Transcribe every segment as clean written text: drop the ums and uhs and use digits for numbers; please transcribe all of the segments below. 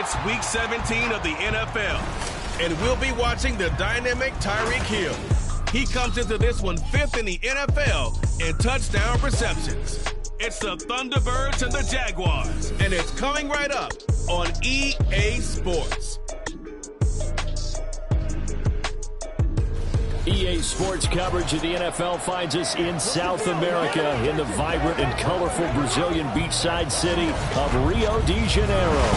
It's Week 17 of the NFL, and we'll be watching the dynamic Tyreek Hill. He comes into this one 5th in the NFL in touchdown receptions. It's the Thunderbirds and the Jaguars, and it's coming right up on EA Sports. EA Sports coverage of the NFL finds us in South America in the vibrant and colorful Brazilian beachside city of Rio de Janeiro.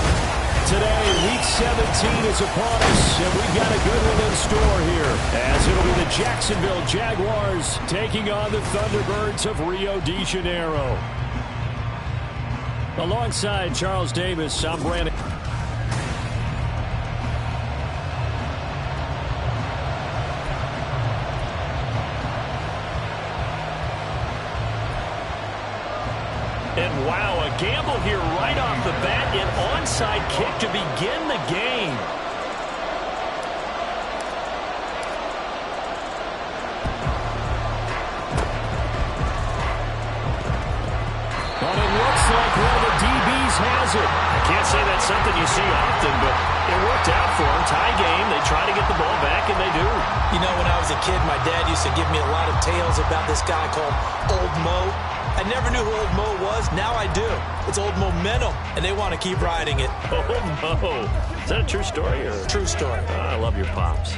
Today, Week 17 is upon us, and we've got a good one in store here, as it'll be the Jacksonville Jaguars taking on the Thunderbirds of Rio de Janeiro. Alongside Charles Davis, I'm Brandon. And wow, a gamble here right off the bat, an onside kick to begin the game. But it looks like one of the DBs has it. I can't say that's something you see often, but it worked out for them. Tie game, they try to get the ball back, and they do. You know, when I was a kid, my dad used to give me a lot of tales about this guy called Old Mo. I never knew who Old Mo was. Now I do. It's Old Momentum, and they want to keep riding it. Old Mo. Is that a true story? Or? True story. I love your pops.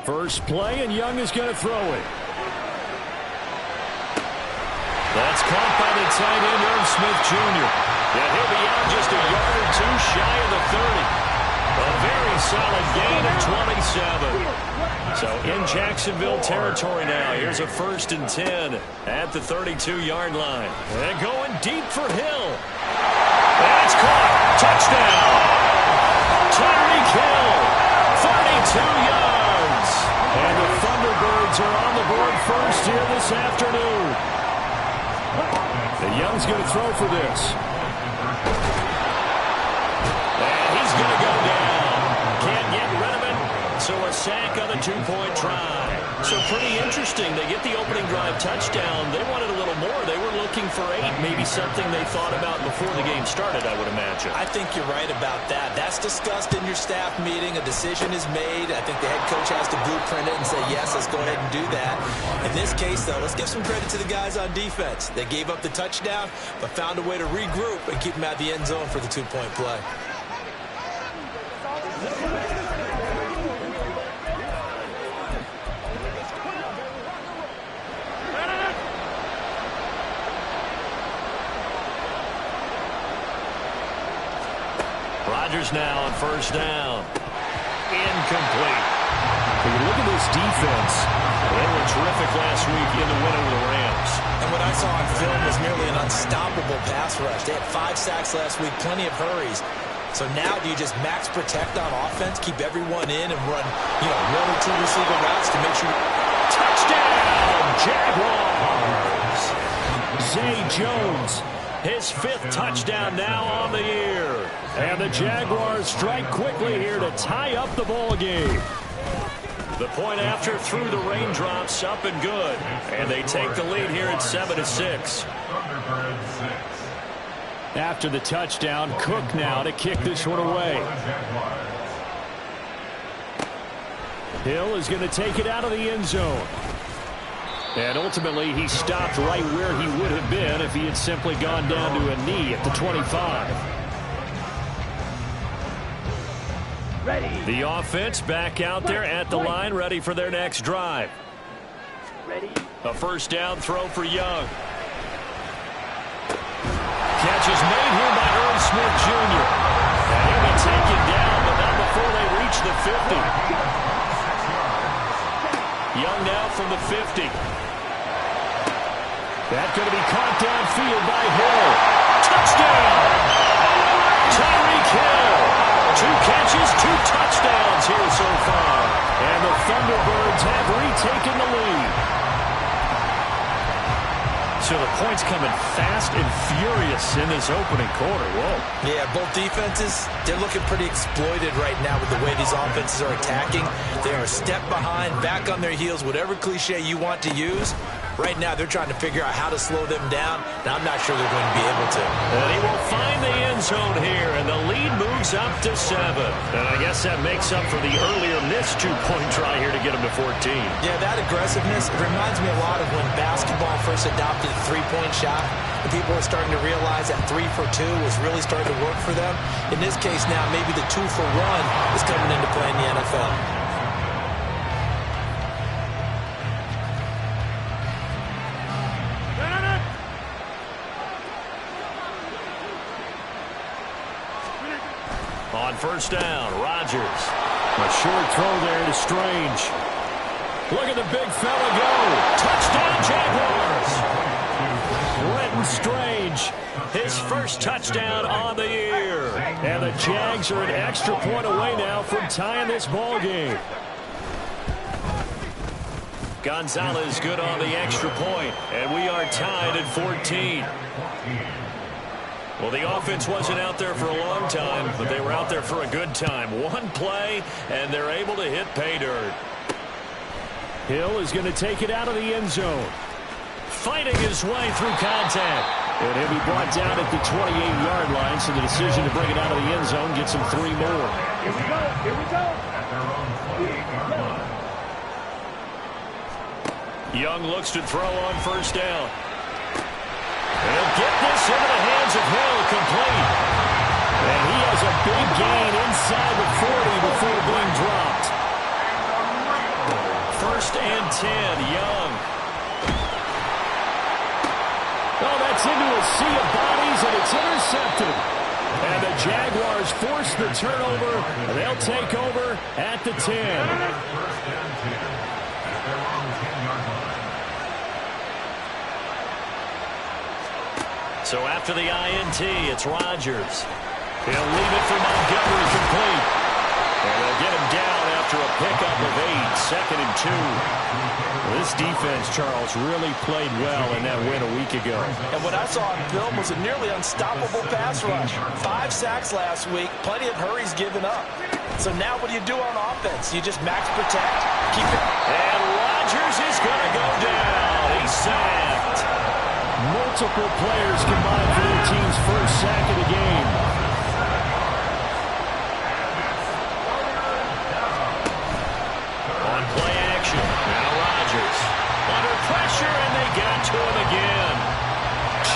First play, and Young is going to throw it. That's caught by the tight end, Irv Smith Jr. Yeah, he'll be out just a yard or two shy of the 30. A very solid gain of 27. So in Jacksonville territory now. Here's a 1st and 10 at the 32-yard line. And going deep for Hill. That's caught. Touchdown. Tyreek Hill. 32 yards. And the Thunderbirds are on the board first here this afternoon. The Young's going to throw for this. And he's going to go down. Can't get rid of it. So a sack on the 2-point try. So pretty interesting. They get the opening drive touchdown. They wanted a little more. They were looking for 8. Maybe something they thought about before the game started, I would imagine. I think you're right about that. That's discussed in your staff meeting. A decision is made. I think the head coach has to blueprint it and say, yes, let's go ahead and do that. In this case, though, let's give some credit to the guys on defense. They gave up the touchdown, but found a way to regroup and keep them out of the end zone for the 2-point play. Rodgers now on 1st down. Incomplete. When you look at this defense, they were terrific last week in the win over the Rams. And what I saw on film was nearly an unstoppable pass rush. They had 5 sacks last week, plenty of hurries. So now do you just max protect on offense, keep everyone in, and run, 1 or 2 receiver routes to make sure. Touchdown, Jaguars! Zay Jones, his 5th touchdown now on the year. And the Jaguars strike quickly here to tie up the ball game. The point after through the raindrops, up and good. And they take the lead here at 7-6. After the touchdown, Cook now to kick this one away. Hill is going to take it out of the end zone. And ultimately, he stopped right where he would have been if he had simply gone down to a knee at the 25. The offense back out there at the line, ready for their next drive. A 1st down throw for Young. Catch is made here by Irv Smith Jr. And he'll be taken down, but not before they reach the 50. Young now from the 50. That's going to be caught downfield by Hill. Touchdown! Tyreek Hill. 2 catches, 2 touchdowns here so far. And the Thunderbirds have retaken the lead. So the points coming fast and furious in this opening quarter. Whoa. Yeah, both defenses, they're looking pretty exploited right now with the way these offenses are attacking. They are a step behind, back on their heels, whatever cliche you want to use. Right now, they're trying to figure out how to slow them down, and I'm not sure they're going to be able to. And he will find the end zone here, and the lead moves up to 7. And I guess that makes up for the earlier missed two-point try here to get him to 14. Yeah, that aggressiveness, it reminds me a lot of when basketball first adopted the three-point shot, and people were starting to realize that 3 for 2 was really starting to work for them. In this case now, maybe the 2 for 1 is coming into play in the NFL. On first down, Rodgers. A short throw there to Strange. Look at the big fella go. Touchdown, Jaguars. Brenton Strange, his first touchdown on the year. And the Jags are an extra point away now from tying this ball game. Gonzalez good on the extra point, and we are tied at 14. Well, the offense wasn't out there for a long time, but they were out there for a good time. One play, and they're able to hit pay dirt. Hill is going to take it out of the end zone. Fighting his way through contact. And he'll be brought down at the 28-yard line, so the decision to bring it out of the end zone gets him 3 more. Here we go, here we go. Young looks to throw on first down. And he'll get this into the hands of Hill, complete. And he has a big gain inside the 40 before being dropped. First and 10, Young. Oh, that's into a sea of bodies, and it's intercepted. And the Jaguars force the turnover, and they'll take over at the 10. So after the INT, it's Rodgers. He'll leave it for Montgomery complete. And they'll get him down after a pickup of 8, 2nd and 2. This defense, Charles, really played well in that win a week ago. And what I saw on film was a nearly unstoppable pass rush. 5 sacks last week, plenty of hurries given up. So now what do you do on offense? You just max protect, keep it. And Rodgers is going to go down. He's sacked. Multiple players combined for their team's first sack of the game. On play action, now Rodgers. Under pressure, and they got to him again.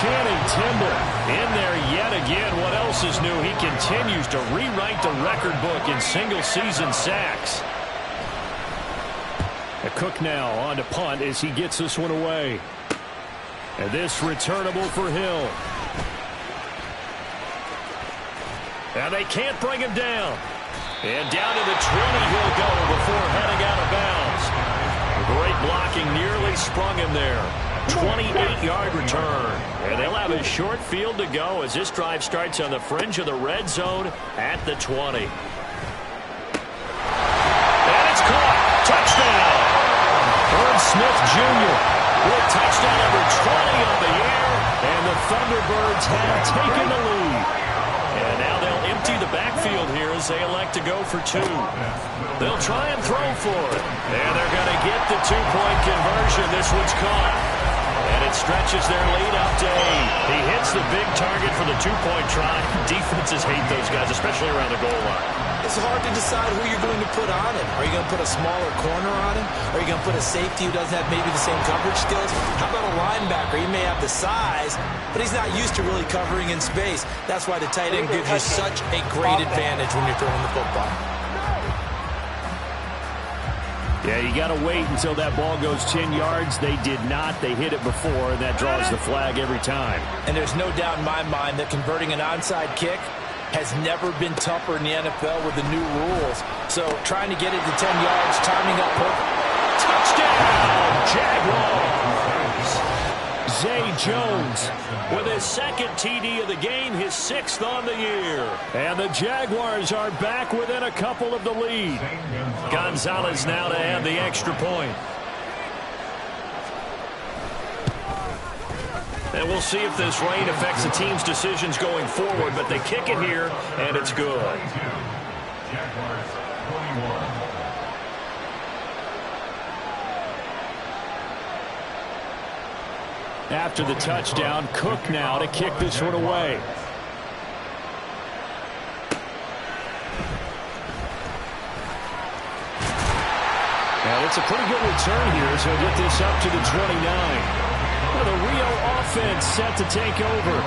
Channing Tindall in there yet again. What else is new? He continues to rewrite the record book in single-season sacks. A Cook now on to punt as he gets this one away. And this returnable for Hill. And they can't bring him down. And down to the 20 he'll go before heading out of bounds. Great blocking, nearly sprung him there. 28-yard return. And they'll have a short field to go as this drive starts on the fringe of the red zone at the 20. And it's caught. Touchdown. Herb Smith Jr. with touchdown number 20 on the year, and the Thunderbirds have taken the lead. And now they'll empty the backfield here as they elect to go for 2. They'll try and throw for it, and they're going to get the 2-point conversion. This one's caught, and it stretches their lead up to 8. He hits the big target for the 2-point try. Defenses hate those guys, especially around the goal line. It's hard to decide who you're going to put on him. Are you going to put a smaller corner on him? Are you going to put a safety who doesn't have maybe the same coverage skills? How about a linebacker? He may have the size, but he's not used to really covering in space. That's why the tight end gives you such a great advantage when you're throwing the football. Yeah, you got to wait until that ball goes 10 yards. They did not. They hit it before, and that draws the flag every time. And there's no doubt in my mind that converting an onside kick has never been tougher in the NFL with the new rules. So trying to get it to 10 yards, timing up perfect. Touchdown, Jaguars! Zay Jones with his 2nd TD of the game, his 6th on the year. And the Jaguars are back within a couple of the lead. Gonzalez now to add the extra point. And we'll see if this rain affects the team's decisions going forward, but they kick it here, and it's good. After the touchdown, Cook now to kick this one away. And it's a pretty good return here, so he'll get this up to the 29. Well, the Rio offense set to take over.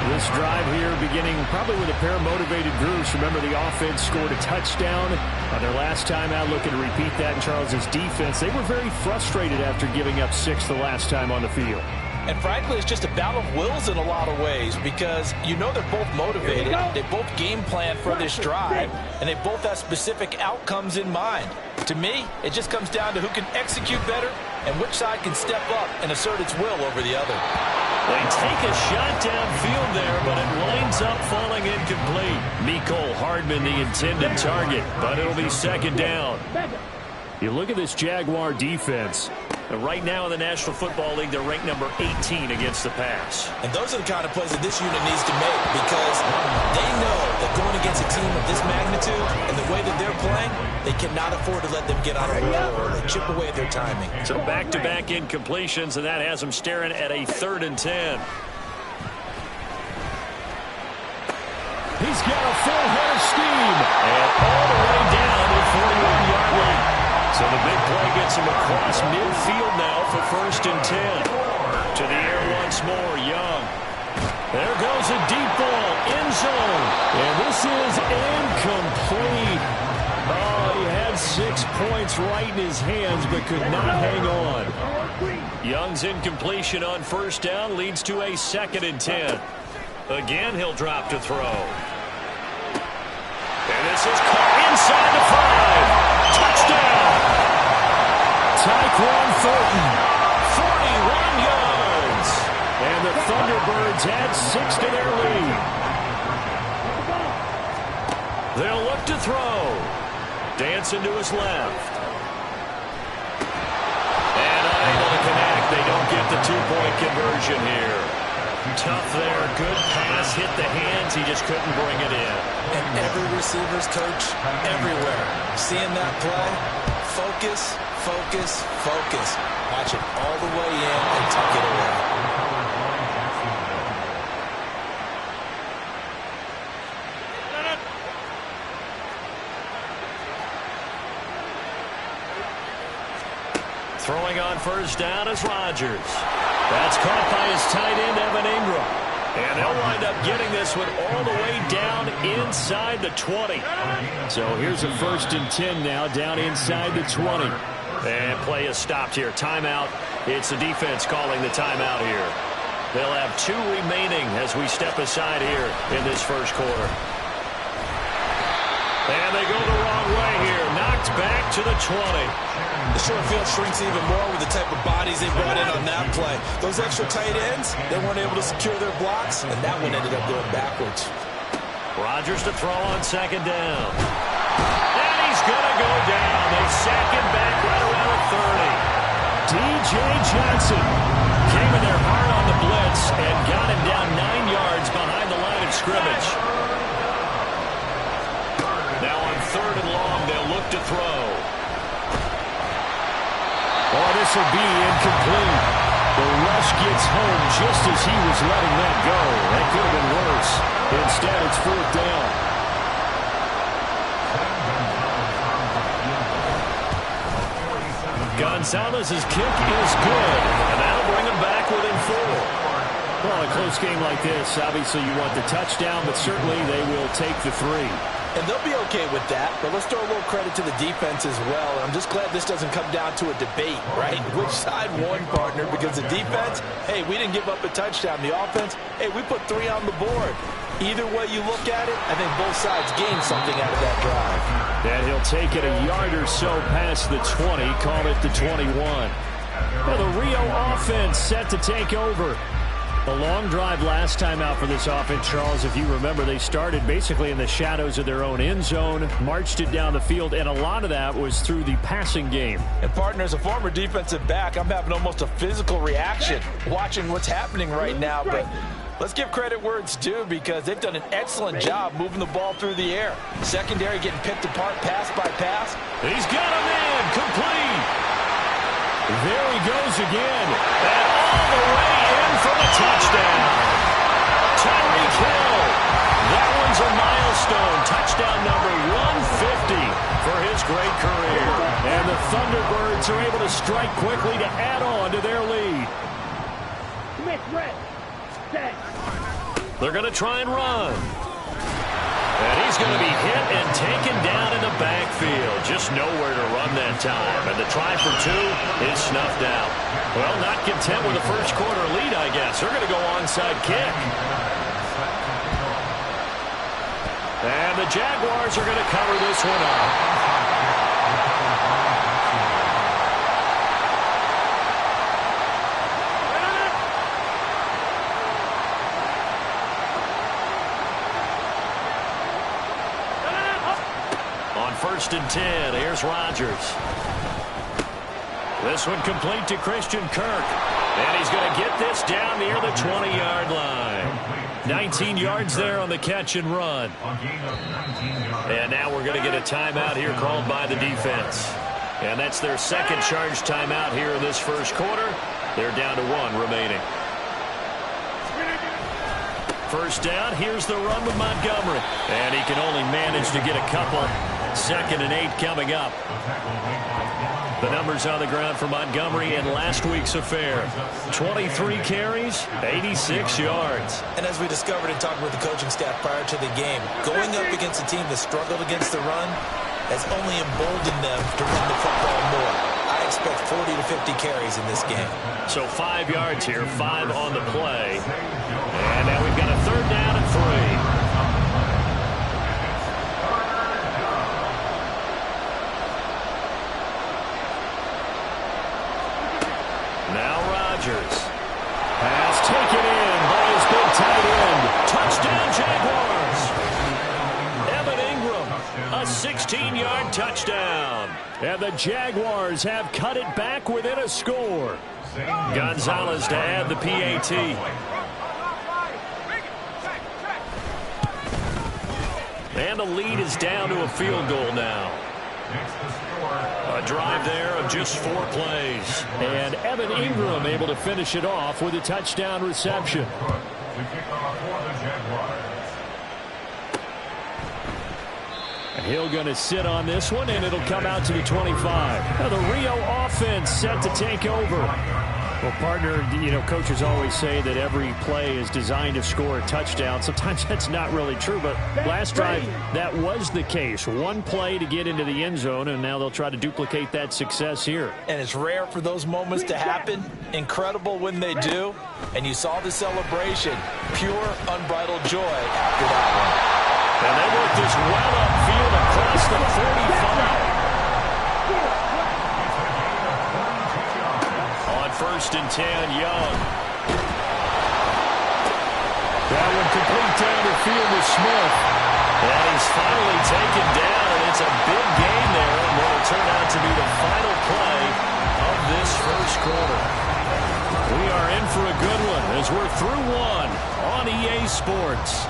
This drive here beginning probably with a pair of motivated groups. Remember, the offense scored a touchdown on their last time out, looking to repeat that in Charles's defense. They were very frustrated after giving up 6 the last time on the field. And frankly, it's just a battle of wills in a lot of ways because you know they're both motivated. They both game plan for this drive, and they both have specific outcomes in mind. To me, it just comes down to who can execute better and which side can step up and assert its will over the other. They take a shot downfield there, but it winds up falling incomplete. Mecole Hardman, the intended target, but it'll be second down. You look at this Jaguar defense. Right now in the National Football League, they're ranked number 18 against the pass. And those are the kind of plays that this unit needs to make because they know that going against a team of this magnitude and the way that they're playing, they cannot afford to let them get on a roll or chip away at their timing. So back-to-back incompletions, and that has them staring at a 3rd and 10. He's got a full head of steam. And all the way down to the 41-yard line. So the big play gets him across midfield now for 1st and 10. To the air once more, Young. There goes a deep ball, end zone. And this is incomplete. Oh, he had 6 points right in his hands, but could not hang on. Young's incompletion on 1st down leads to a 2nd and 10. Again, he'll drop to throw. And this is caught inside the 5. Touchdown! Tyquan Thornton, 41 yards. And the Thunderbirds add 6 to their lead. They'll look to throw. Dancing to his left. And unable to connect. They don't get the 2-point conversion here. Tough there. Good pass. Hit the hands. He just couldn't bring it in. And every receiver's coach everywhere. Seeing that play, focus, focus, focus. Watch it all the way in and tuck it away. Throwing on 1st down is Rodgers. That's caught by his tight end, Evan Ingram. And they'll wind up getting this one all the way down inside the 20. So here's a 1st and 10 now, down inside the 20. And play is stopped here. Timeout. It's the defense calling the timeout here. They'll have 2 remaining as we step aside here in this 1st quarter. And they go the wrong way here. Knocked back to the 20. The short field shrinks even more with the type of bodies they brought in on that play. Those extra tight ends, they weren't able to secure their blocks, and that one ended up going backwards. Rodgers to throw on 2nd down. And he's going to go down. They sack him back right around the 30. D.J. Johnson came in there hard on the blitz and got him down 9 yards behind the line of scrimmage. Now on 3rd and long, they'll look to throw. Oh, this will be incomplete. The rush gets home just as he was letting that go. That could have been worse. Instead, it's 4th down. Gonzalez's kick is good, and that'll bring him back within 4. Well, a close game like this, obviously you want the touchdown, but certainly they will take the 3. And they'll be okay with that, but let's throw a little credit to the defense as well. I'm just glad this doesn't come down to a debate, right? Which side won, partner? Because the defense, hey, we didn't give up a touchdown. The offense, hey, we put 3 on the board. Either way you look at it, I think both sides gained something out of that drive. And he'll take it a yard or so past the 20, call it the 21. Well, the Rio offense set to take over. A long drive last time out for this offense, Charles. If you remember, they started basically in the shadows of their own end zone, marched it down the field, and a lot of that was through the passing game. And, partner, as a former defensive back, I'm having almost a physical reaction watching what's happening right now. But let's give credit where it's due because they've done an excellent job moving the ball through the air. Secondary getting picked apart pass by pass. He's got a man complete. There he goes again. And all the way for the touchdown. Tyreek Hill. That one's a milestone. Touchdown number 150 for his great career. And the Thunderbirds are able to strike quickly to add on to their lead. They're going to try and run. And he's going to be hit and taken down in the backfield. Just nowhere to run that time. And the try for two is snuffed out. Well, not content with the first quarter lead, I guess. They're going to go onside kick. And the Jaguars are going to cover this one up. First and 10. Here's Rodgers. This one complete to Christian Kirk. And he's going to get this down near the 20-yard line. 19 yards there on the catch and run. And now we're going to get a timeout here called by the defense. And that's their second charge timeout here in this first quarter. They're down to one remaining. First down, here's the run with Montgomery. And he can only manage to get a couple. 2nd and 8 coming up. The numbers on the ground for Montgomery in last week's affair. 23 carries, 86 yards. And as we discovered in talking with the coaching staff prior to the game, going up against a team that struggled against the run has only emboldened them to run the football more. I expect 40 to 50 carries in this game. So 5 yards here, 5 on the play. And now we've got a 3rd down and 3. Pass taken in by his big tight end. Touchdown, Jaguars. Evan Ingram, a 16-yard touchdown. And the Jaguars have cut it back within a score. Gonzalez to add the PAT. And the lead is down to a field goal now. A drive there of just 4 plays. And Evan Ingram able to finish it off with a touchdown reception. And Hill going to sit on this one, and it'll come out to the 25. Now the Rio offense set to take over. Well, partner, coaches always say that every play is designed to score a touchdown. Sometimes that's not really true, but last drive, that was the case. One play to get into the end zone, and now they'll try to duplicate that success here. And it's rare for those moments to happen. Incredible when they do. And you saw the celebration. Pure, unbridled joy after that one. And they work this well upfield across the 45. First and 10, Young. That one complete down the field with Smith. And he's finally taken down, and it's a big gain there, and what will turn out to be the final play of this first quarter. We are in for a good one as we're through one on EA Sports.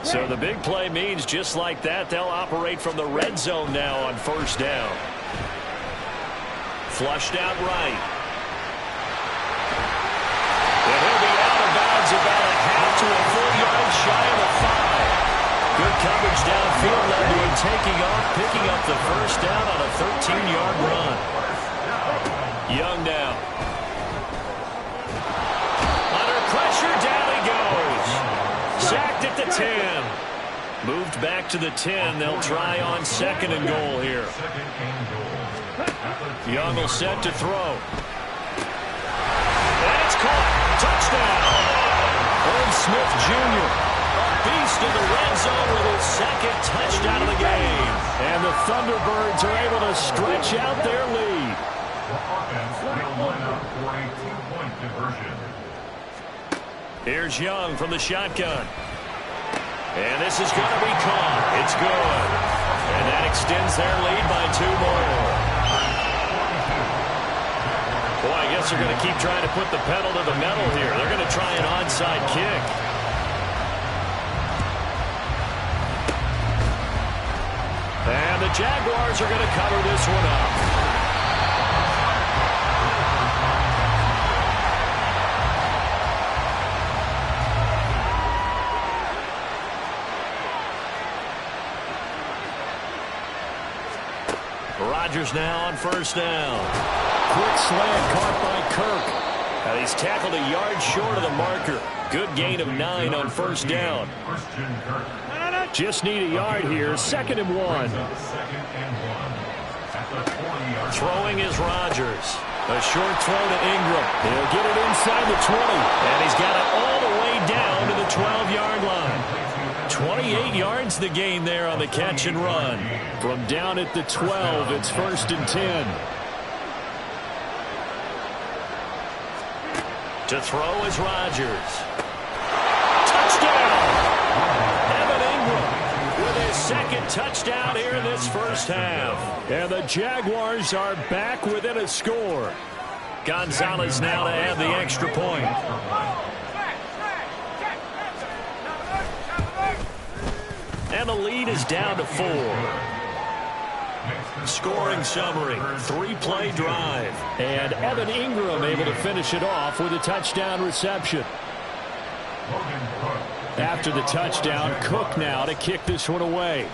So the big play means just like that, they'll operate from the red zone now on first down. Flushed out right. And he'll be out of bounds about a half to a full yard shy of the 5. Good coverage downfield led to him taking off, picking up the first down on a 13-yard run. Young now. Under pressure, down he goes. Sacked at the 10. Moved back to the 10. They'll try on 2nd and goal here. Young will set to throw. And it's caught. Touchdown. Irv Smith Jr. a beast in the red zone with his 2nd touchdown of the game. And the Thunderbirds are able to stretch out their lead. Here's Young from the shotgun. And this is going to be caught. It's good. And that extends their lead by 2 more. Boy, I guess they're going to keep trying to put the pedal to the metal here. They're going to try an onside kick. And the Jaguars are going to cover this one up. Rodgers now on first down. Quick slant caught by Kirk. And he's tackled a yard short of the marker. Good gain of 9 on first down. Just need a yard here. 2nd and 1. Throwing is Rodgers. A short throw to Ingram. He'll get it inside the 20. And he's got it all the way down to the 12-yard line. 28 yards the gain there on the catch and run. From down at the 12, it's 1st and 10. To throw is Rodgers. Touchdown! Evan Ingram with his 2nd touchdown here in this first half. And the Jaguars are back within a score. Gonzalez now to add the extra point. And the lead is down to 4. Scoring summary, 3-play drive. And Evan Ingram able to finish it off with a touchdown reception. After the touchdown, Cook now to kick this one away.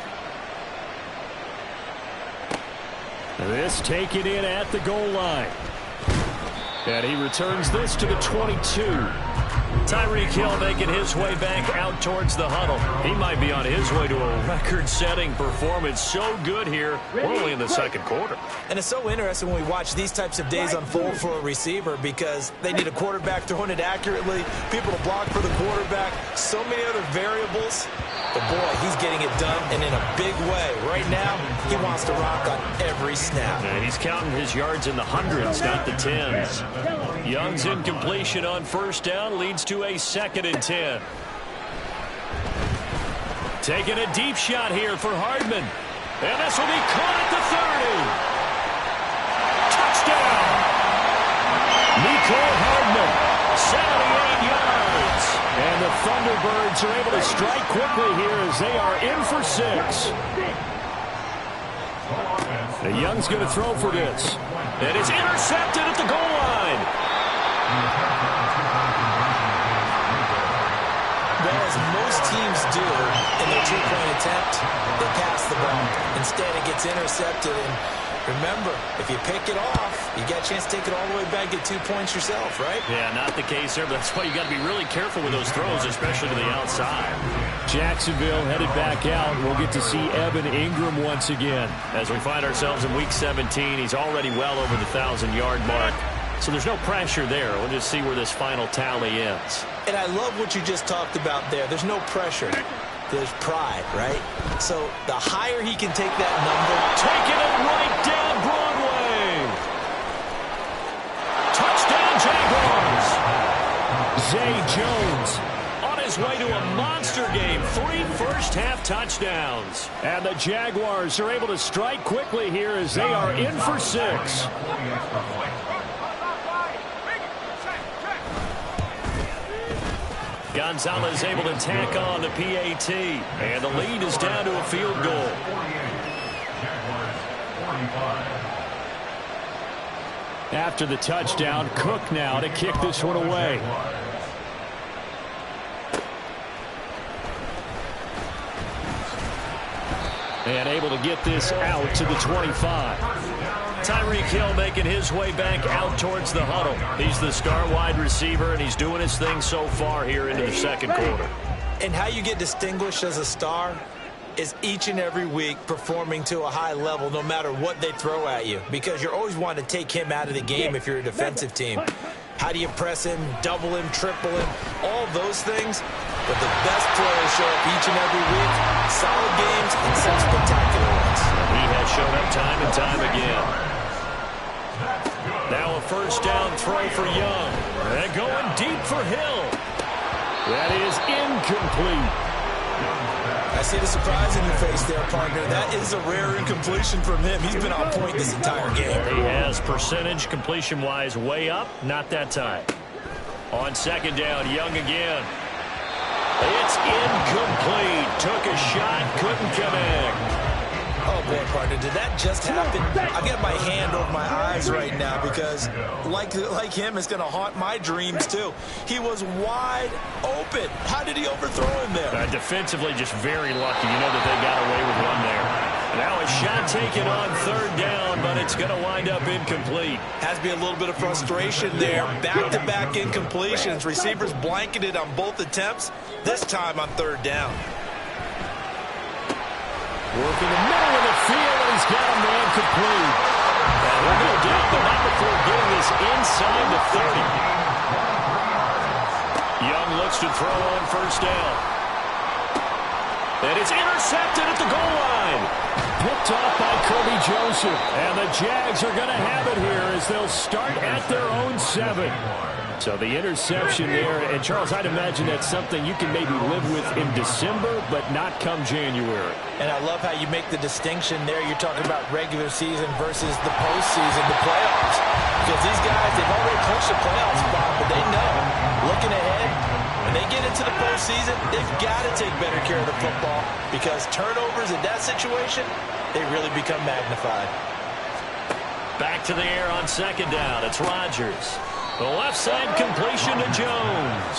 This taken in at the goal line. And he returns this to the 22. Tyreek Hill making his way back out towards the huddle. He might be on his way to a record-setting performance. So good here. We're only in the 2nd quarter. And it's so interesting when we watch these types of days unfold for a receiver because they need a quarterback throwing it accurately, people to block for the quarterback, so many other variables. But, boy, he's getting it done, and in a big way. Right now, he wants to rock on every snap. And he's counting his yards in the hundreds, not the tens. Young's incompletion on first down leads to a 2nd and 10. Taking a deep shot here for Hardman. And this will be caught at the 30. Touchdown! Nicole Hardman, 78 yards. And the Thunderbirds are able to strike quickly here as they are in for 6. And Young's going to throw for this. It is intercepted at the goal line. Well, as most teams do in their 2-point attempt, they pass the ball. Instead, it gets intercepted. And remember, if you pick it off, you got a chance to take it all the way back, get 2 points yourself, right? Yeah, not the case there, but that's why you got to be really careful with those throws, especially to the outside. Jacksonville headed back out. We'll get to see Evan Ingram once again. As we find ourselves in Week 17, he's already well over the 1,000-yard mark. So there's no pressure there. We'll just see where this final tally ends. And I love what you just talked about there. There's no pressure. There's pride, right? So the higher he can take that number. Taking it right down Broadway. Touchdown Jaguars. Zay Jones on his way to a monster game. 3 first-half touchdowns. And the Jaguars are able to strike quickly here as they are in for 6. Gonzalez able to tack on the PAT. And the lead is down to a field goal. After the touchdown, Cook now to kick this one away. And able to get this out to the 25. Tyreek Hill making his way back out towards the huddle. He's the star wide receiver, and he's doing his thing so far here into the 2nd quarter. And how you get distinguished as a star is each and every week performing to a high level no matter what they throw at you, because you're always wanting to take him out of the game if you're a defensive team. How do you press him, double him, triple him, all those things? But the best players show up each and every week, solid games and some spectacular ones. He has shown up time and time again. Now a first down throw for Young. And going deep for Hill. That is incomplete. I see the surprise in your face there, partner. That is a rare incompletion from him. He's been on point this entire game. He has percentage completion-wise way up. Not that time. On 2nd down, Young again. It's incomplete. Took a shot, couldn't connect. Oh, boy, partner, did that just happen? I got my hand over my eyes right now because, like him, it's going to haunt my dreams, too. He was wide open. How did he overthrow him there? Defensively, just very lucky. You know that they got away with one there. Now a shot taken on third down, but it's going to wind up incomplete. Has to be a little bit of frustration there. Back-to-back incompletions. Receivers blanketed on both attempts, this time on third down. Working the middle of the field, and he's got a man complete. And we'll go down, but not before getting this inside the 30. Young looks to throw on first down. And it's intercepted at the goal line. Picked off by Kirby Joseph. And the Jags are going to have it here as they'll start at their own 7. So the interception there. And, Charles, I'd imagine that's something you can maybe live with in December, but not come January. And I love how you make the distinction there. You're talking about regular season versus the postseason, the playoffs. Because these guys, they've already clinched the playoff spot, but they know, looking ahead, when they get into the postseason, they've got to take better care of the football because turnovers in that situation, they really become magnified. Back to the air on second down. It's Rodgers. The left side completion to Jones.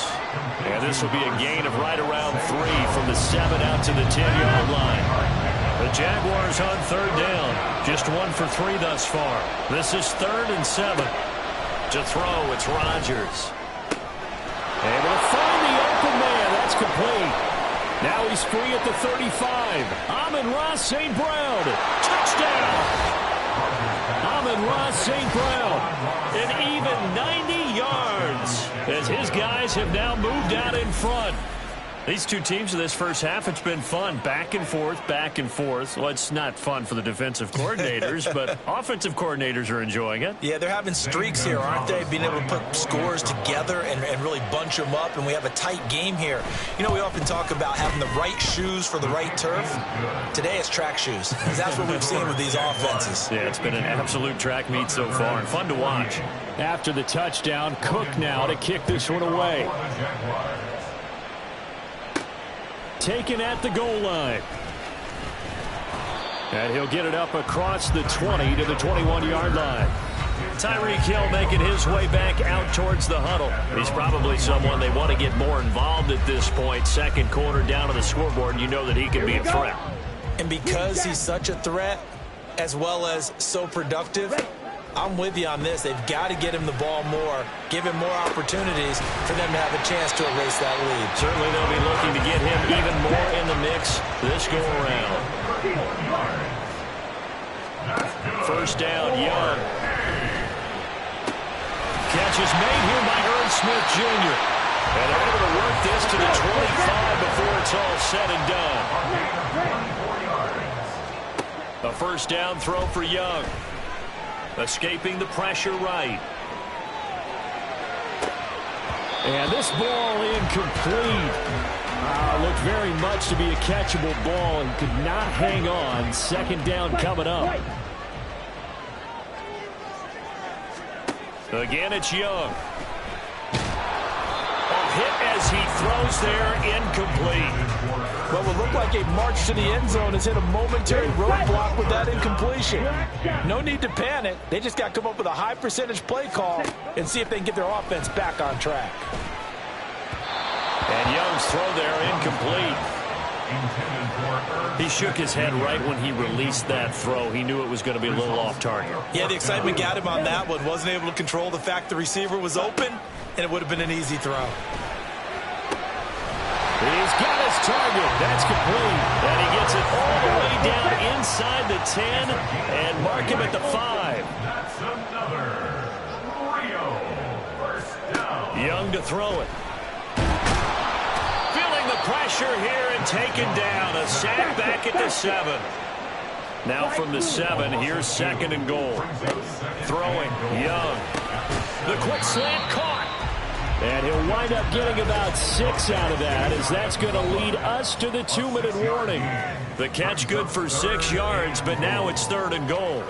And this will be a gain of right around 3 from the 7 out to the 10-yard line. The Jaguars on third down. Just 1 for 3 thus far. This is 3rd and 7. To throw, it's Rodgers. Able to find the open man. That's complete. Now he's free at the 35. Amon-Ra St. Brown. Touchdown. Amon-Ra St. Brown. An even 90 yards as his guys have now moved out in front. These two teams in this first half, it's been fun. Back and forth, back and forth. Well, it's not fun for the defensive coordinators, but offensive coordinators are enjoying it. Yeah, they're having streaks here, aren't they? Being able to put scores together and really bunch them up, and we have a tight game here. You know, we often talk about having the right shoes for the right turf. Today it's track shoes, because that's what we've seen with these offenses. Yeah, it's been an absolute track meet so far, and fun to watch. After the touchdown, Cook now to kick this one away. Taken at the goal line. And he'll get it up across the 20 to the 21-yard line. Tyreek Hill making his way back out towards the huddle. He's probably someone they want to get more involved at this point. Second quarter down on the scoreboard, and you know that he can be a threat. And because he's such a threat, as well as so productive, I'm with you on this. They've got to get him the ball more, give him more opportunities for them to have a chance to erase that lead. Certainly they'll be looking to get him even more in the mix this go-around. First down, Young. Catch is made here by Irv Smith Jr. And they're able to work this to the 25 before it's all said and done. A first down throw for Young. Escaping the pressure right. And this ball incomplete. Looked very much to be a catchable ball and could not hang on. Second down coming up. Again, it's Young. A hit as he throws there, incomplete. Well, it looked like a march to the end zone has hit a momentary roadblock with that incompletion. No need to panic. They just got to come up with a high percentage play call and see if they can get their offense back on track. And Young's throw there, incomplete. He shook his head right when he released that throw. He knew it was going to be a little off target. Yeah, the excitement got him on that one. Wasn't able to control the fact the receiver was open, and it would have been an easy throw. He's got his target. That's complete. And he gets it all the way down inside the 10 and mark him at the 5. That's another first down. Young to throw it. Feeling the pressure here and taken down. A sack back at the 7. Now from the 7, here's second and goal. Throwing, Young. The quick slant caught. And he'll wind up getting about 6 out of that, as that's going to lead us to the 2-minute warning. The catch good for 6 yards, but now it's third and goal.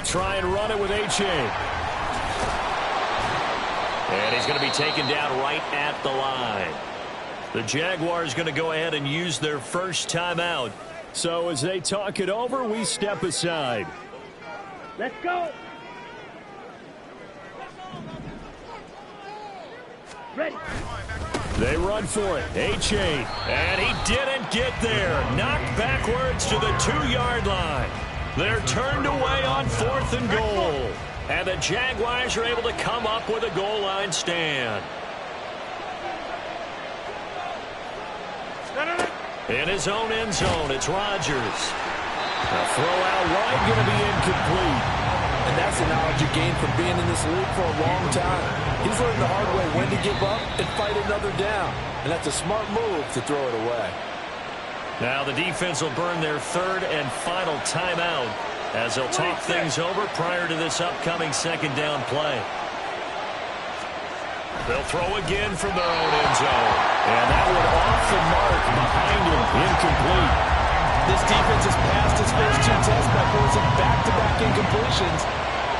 try and run it with H.A. And he's going to be taken down right at the line. The Jaguars going to go ahead and use their first timeout. So as they talk it over, we step aside. Let's go. Ready. They run for it. H.A. And he didn't get there. Knocked backwards to the 2-yard line. They're turned away on 4th and goal. And the Jaguars are able to come up with a goal line stand. In his own end zone, it's Rodgers. A throw out wide, going to be incomplete. And that's the knowledge you gain from being in this league for a long time. He's learned the hard way when to give up and fight another down. And that's a smart move to throw it away. Now the defense will burn their 3rd and final timeout as they'll talk things over prior to this upcoming 2nd down play. They'll throw again from their own end zone. And that one off the mark behind him. Incomplete. This defense has passed its first 2 tests by forcing back-to-back incompletions.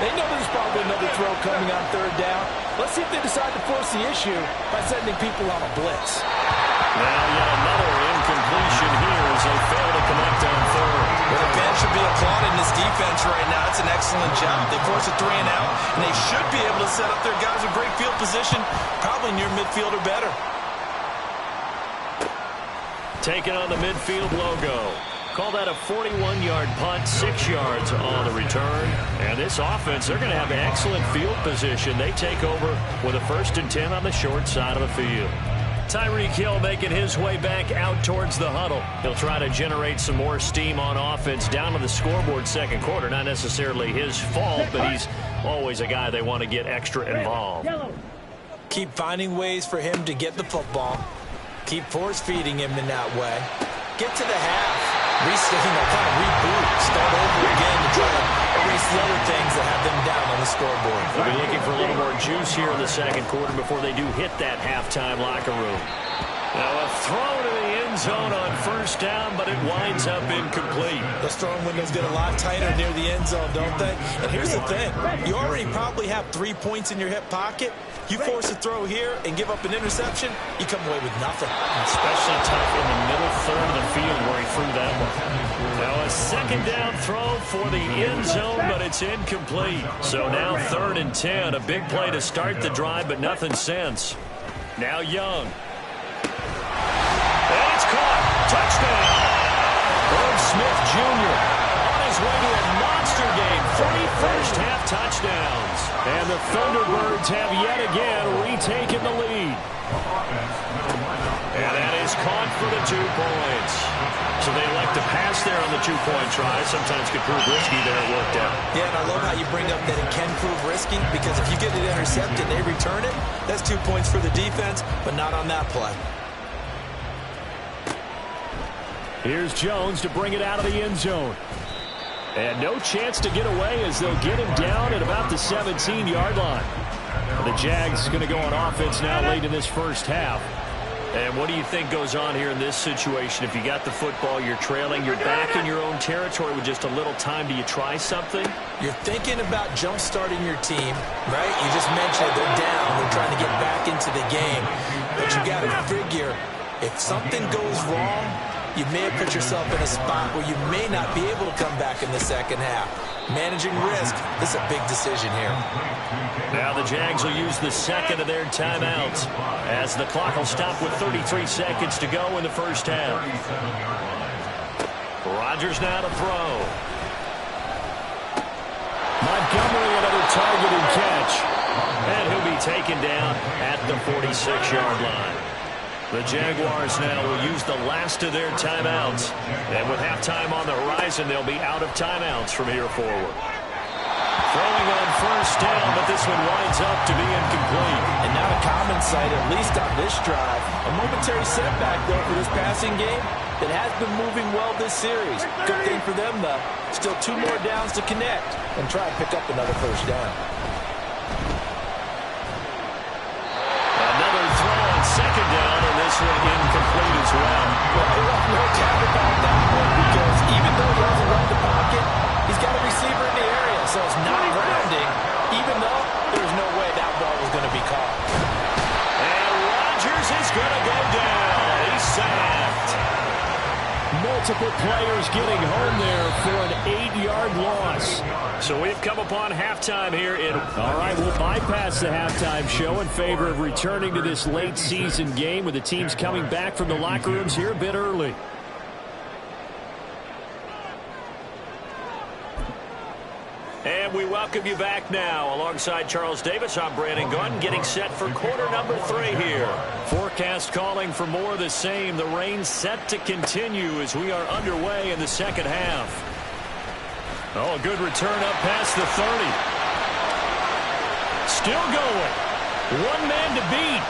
They know there's probably another throw coming on 3rd down. Let's see if they decide to force the issue by sending people on a blitz. Now yet another incompletion here as they fail to connect on 3rd. Well, the fans should be applauding this defense right now. It's an excellent job. They force a 3 and out, and they should be able to set up their guys in great field position, probably near midfield or better. Taking on the midfield logo. Call that a 41-yard punt, 6 yards on the return. And this offense, they're going to have excellent field position. They take over with a 1st and 10 on the short side of the field. Tyreek Hill making his way back out towards the huddle. He'll try to generate some more steam on offense down to the scoreboard 2nd quarter. Not necessarily his fault, but he's always a guy they want to get extra involved. Keep finding ways for him to get the football. Keep force-feeding him in that way. Get to the half. Kind of reboot. Start over again to try to erase the other things that have them down on the scoreboard. They'll be looking for a little more juice here in the 2nd quarter before they do hit that halftime locker room. Now a throw to the end zone on 1st down, but it winds up incomplete. Those throwing windows get a lot tighter near the end zone, don't they? And here's the thing. You already probably have 3 points in your hip pocket. You force a throw here and give up an interception, you come away with nothing. Especially tough in the middle 3rd of the field where he threw that one. Now a 2nd down throw for the end zone, but it's incomplete. So now 3rd and 10. A big play to start the drive, but nothing since. Now Young. And it's caught. Touchdown. Irv Smith Jr. on his way to a monster game. 31st half touchdowns. And the Thunderbirds have yet again retaken the lead. And that is caught for the 2 points. So they elect to pass there on the 2-point try. Sometimes could prove risky there. It worked out. Yeah, and I love how you bring up that it can prove risky, because if you get it intercepted and they return it, that's 2 points for the defense, but not on that play. Here's Jones to bring it out of the end zone. And no chance to get away as they'll get him down at about the 17-yard line. The Jags going to go on offense now late in this 1st half. And what do you think goes on here in this situation? If you got the football, you're trailing, you're back in your own territory with just a little time. Do you try something? You're thinking about jump-starting your team, right? You just mentioned they're down. They're trying to get back into the game. But you got to figure, if something goes wrong, you may have put yourself in a spot where you may not be able to come back in the 2nd half. Managing risk, this is a big decision here. Now the Jags will use the 2nd of their timeouts as the clock will stop with 33 seconds to go in the 1st half. Rodgers now to throw. Montgomery, another targeted catch. And he'll be taken down at the 46-yard line. The Jaguars now will use the last of their timeouts. And with halftime on the horizon, they'll be out of timeouts from here forward. Throwing on 1st down, but this one winds up to be incomplete. And not a common sight, at least on this drive. A momentary setback, though, for this passing game that has been moving well this series. Good thing for them, though. Still 2 more downs to connect and try to pick up another 1st down. Another throw on 2nd down, and this one incomplete as well. Well, there was no doubt about that one, because even though he hasn't run the pocket, he's got a receiver in the area. themselves not grounding, even though there's no way that ball was going to be caught. And Rodgers is going to go down. He's sacked. Multiple players getting home there for an 8-yard loss. So we've come upon halftime here. All right, we'll bypass the halftime show in favor of returning to this late season game with the teams coming back from the locker rooms here a bit early. And we welcome you back now. Alongside Charles Davis, I'm Brandon Gunn, getting set for quarter number 3 here. Forecast calling for more of the same. The rain set to continue as we are underway in the second half. Oh, a good return up past the 30. Still going. One man to beat.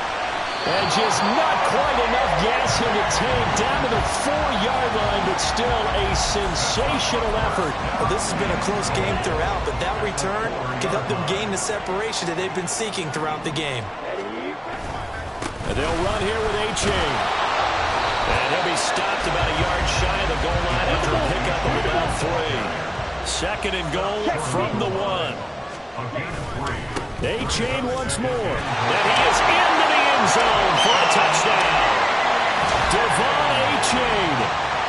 And just not quite enough gas in the tank. Down to the 4-yard line, but still a sensational effort. Well, this has been a close game throughout, but that return can help them gain the separation that they've been seeking throughout the game. And they'll run here with A-Chain. And he'll be stopped about a yard shy of the goal line after a pickup of about 3. Second and goal from the 1. A-Chain once more. And he is into the end zone for a touchdown. Devon A-Chain,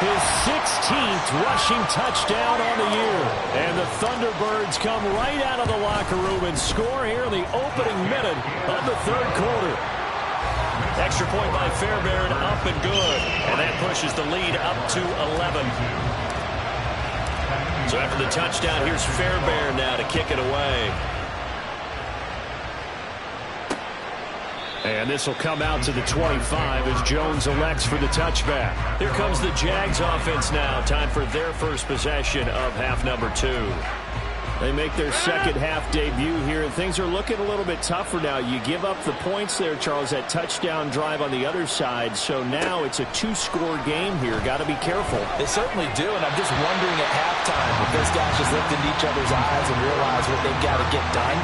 his 16th rushing touchdown on the year. And the Thunderbirds come right out of the locker room and score here in the opening minute of the third quarter. Extra point by Fairbairn, up and good. And that pushes the lead up to 11. So after the touchdown, here's Fairbairn now to kick it away. And this will come out to the 25 as Jones elects for the touchback. Here comes the Jags offense now. Time for their first possession of half number 2. They make their second half debut here, and things are looking a little bit tougher now. You give up the points there, Charles, that touchdown drive on the other side. So now it's a 2-score game here. Got to be careful. They certainly do, and I'm just wondering at halftime if those guys just looked into each other's eyes and realized what they've got to get done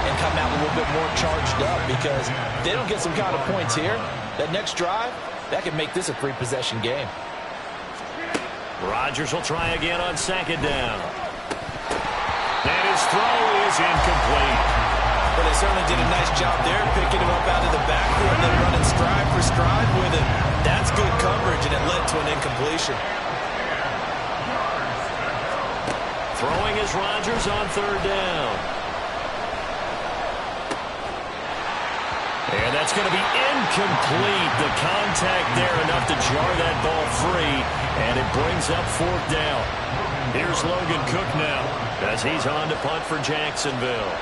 and come out a little bit more charged up, because if they don't get some kind of points here, that next drive, that could make this a 3-possession game. Rodgers will try again on second down. And his throw is incomplete. But they certainly did a nice job there, picking him up out of the backfield and then running stride for stride with him. That's good coverage, and it led to an incompletion. Throwing is Rodgers on third down. And that's going to be incomplete. The contact there enough to jar that ball free, and it brings up fourth down. Here's Logan Cook now as he's on to punt for Jacksonville.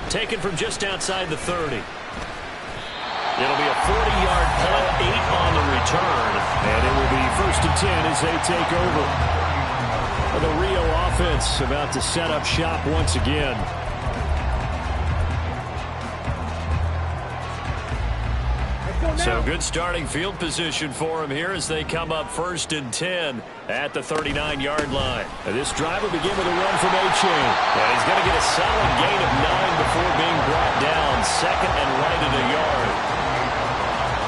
Taken from just outside the 30. It'll be a 40-yard punt, 8 on the return, and it will be 1st and 10 as they take over. The Rio offense about to set up shop once again. So good starting field position for him here as they come up 1st and 10 at the 39-yard line. And this drive will begin with a run from A-Chain. And he's going to get a solid gain of 9 before being brought down. Second and right at a yard.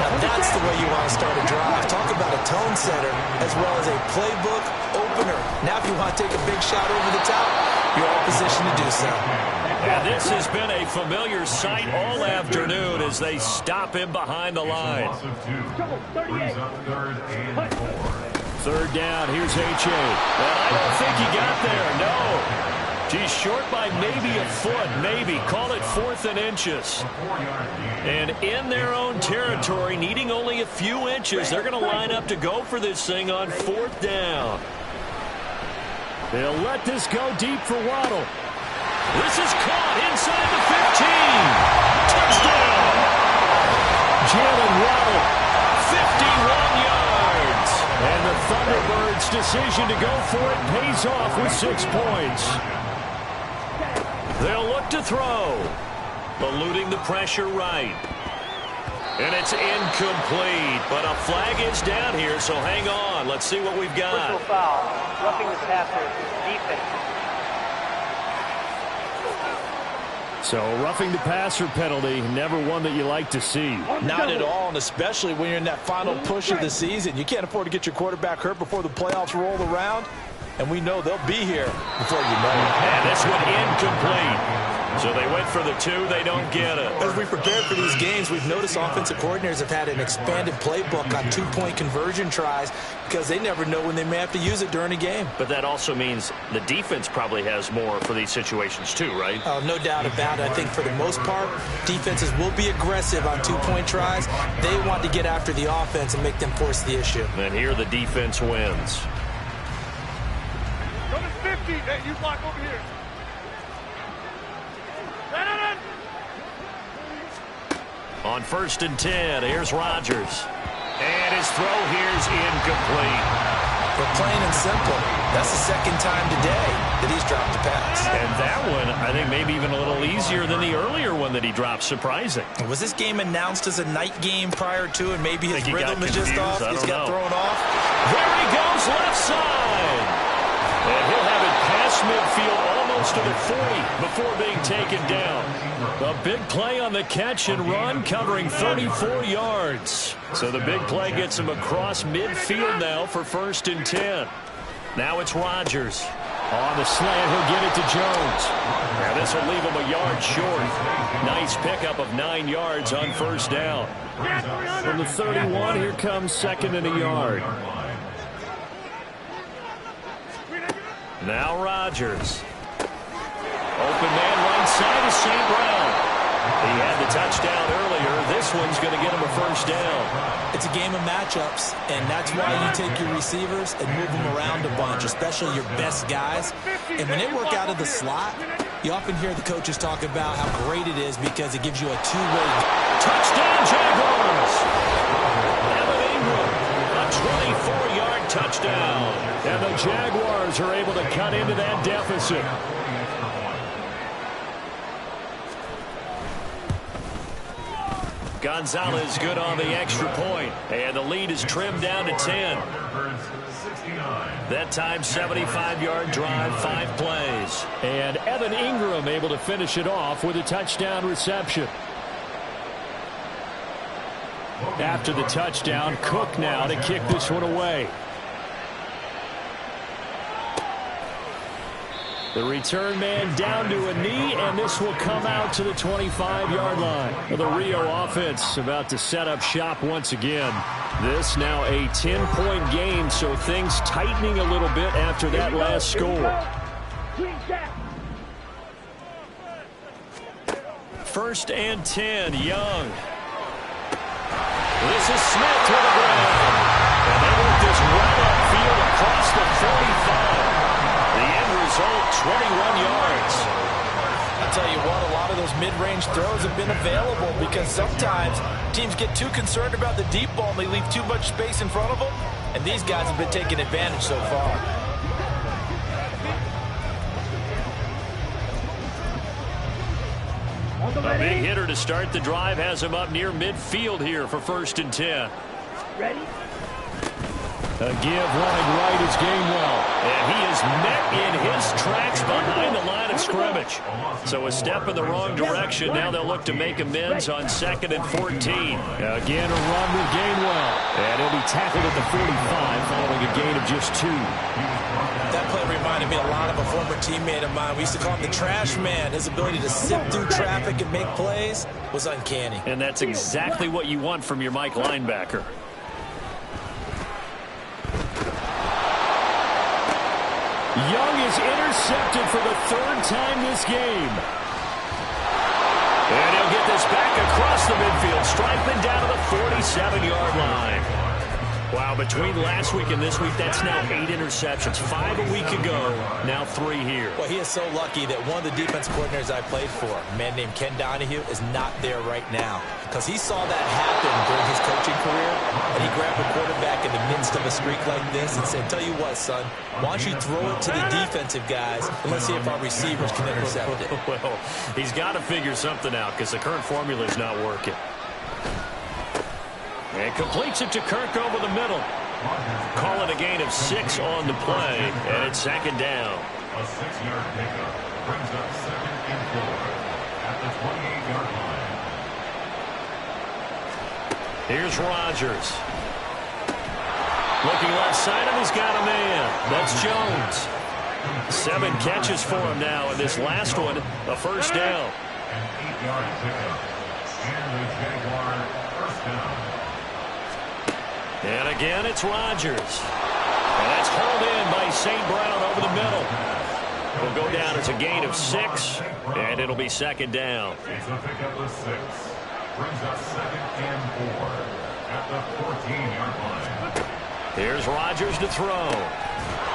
Now that's the way you want to start a drive. Talk about a tone setter as well as a playbook opener. Now if you want to take a big shot over the top, you're all positioned to do so. And this has been a familiar sight all afternoon as they stop him behind the line. Third down, here's A-Chain. And I don't think he got there, no. He's short by maybe a foot, maybe. Call it 4th and inches. And in their own territory, needing only a few inches, they're going to line up to go for this thing on 4th down. They'll let this go deep for Waddle. This is caught inside the 15. Touchdown. Jalen Waddle, 51 yards. And the Thunderbirds' decision to go for it pays off with 6 points. They'll look to throw. Eluding the pressure right. And it's incomplete, but a flag is down here, so hang on. Let's see what we've got. Personal foul, roughing the passer, defense. So roughing the passer penalty, never one that you like to see. Not at all, and especially when you're in that final push of the season. You can't afford to get your quarterback hurt before the playoffs roll around, and we know they'll be here before you know it. And this one incomplete. So they went for the 2, they don't get it. As we prepared for these games, we've noticed offensive coordinators have had an expanded playbook on 2-point conversion tries because they never know when they may have to use it during a game. But that also means the defense probably has more for these situations too, right? Oh, no doubt about it. I think for the most part, defenses will be aggressive on 2-point tries. They want to get after the offense and make them force the issue. And here the defense wins. Go to 50. Hey, you block over here. On 1st and 10, here's Rodgers. And his throw here's incomplete. But plain and simple, that's the second time today that he's dropped a pass. And that one, I think maybe even a little easier than the earlier one that he dropped. Surprising. Was this game announced as a night game prior to, and maybe his rhythm is just off? He's got thrown off. There he goes, left side. And he'll have it past midfield almost to the 40 before being taken down. A big play on the catch and run, covering 34 yards. So the big play gets him across midfield now for 1st and 10. Now it's Rodgers. On the slant, he'll get it to Jones. Now this will leave him a yard short. Nice pickup of 9 yards on 1st down. From the 31, here comes 2nd and a yard. Now Rodgers. Open man right side is St. Brown. He had the touchdown earlier. This one's going to get him a 1st down. It's a game of matchups, and that's why you take your receivers and move them around a bunch, especially your best guys. And when they work out of the slot, you often hear the coaches talk about how great it is because it gives you a two-way. Touchdown, Jaguars! Evan Ingram, a 24-yard touchdown. And the Jaguars are able to cut into that deficit. Gonzalez good on the extra point. And the lead is trimmed down to 10. That time, 75-yard drive, 5 plays. And Evan Ingram able to finish it off with a touchdown reception. After the touchdown, Cook now to kick this one away. The return man down to a knee, and this will come out to the 25-yard line. The Rio offense about to set up shop once again. This now a 10-point game, so things tightening a little bit after that last score. 1st and 10, Young. This is Smith to the ground. And they work this right upfield across the 45. The end result, 21 yards. I'll tell you what, a lot of those mid-range throws have been available because sometimes teams get too concerned about the deep ball and they leave too much space in front of them. And these guys have been taking advantage so far. A big hitter to start the drive has him up near midfield here for 1st and 10. Ready? A give running right is Gainwell. And he is met in his tracks behind the line of scrimmage. So a step in the wrong direction. Now they'll look to make amends on 2nd and 14. Again, a run with Gainwell. And he'll be tackled at the 45 following a gain of just 2. That play reminded me a lot of a former teammate of mine. We used to call him the trash man. His ability to sift through traffic and make plays was uncanny. And that's exactly what you want from your Mike linebacker. Young is intercepted for the 3rd time this game. And he'll get this back across the midfield. Strikeman down to the 47-yard line. Wow, between last week and this week, that's now 8 interceptions. 5 a week ago, now 3 here. Well, he is so lucky that one of the defense coordinators I played for, a man named Ken Donahue, is not there right now. Because he saw that happen during his coaching career, and he grabbed a quarterback in the midst of a streak like this and said, tell you what, son, why don't you throw it to the defensive guys, and let's see if our receivers can intercept it. Well, he's got to figure something out because the current formula is not working. And completes it to Kirk over the middle. Call it a gain of 6 on the play, and it's 2nd down. A 6-yard pickup brings up 2nd and 4 at the 28-yard line. Here's Rodgers. Looking left side, and he's got a man. That's Jones. 7 catches for him now, and this last one, a first down. An 8-yard pickup. And the Jaguar first down. And again, it's Rodgers. And that's hauled in by St. Brown over the middle. It'll go down as a gain of 6, and it'll be second down. It's a pickup of 6. Brings up 2nd and 4 at the 14-yard line. Here's Rodgers to throw.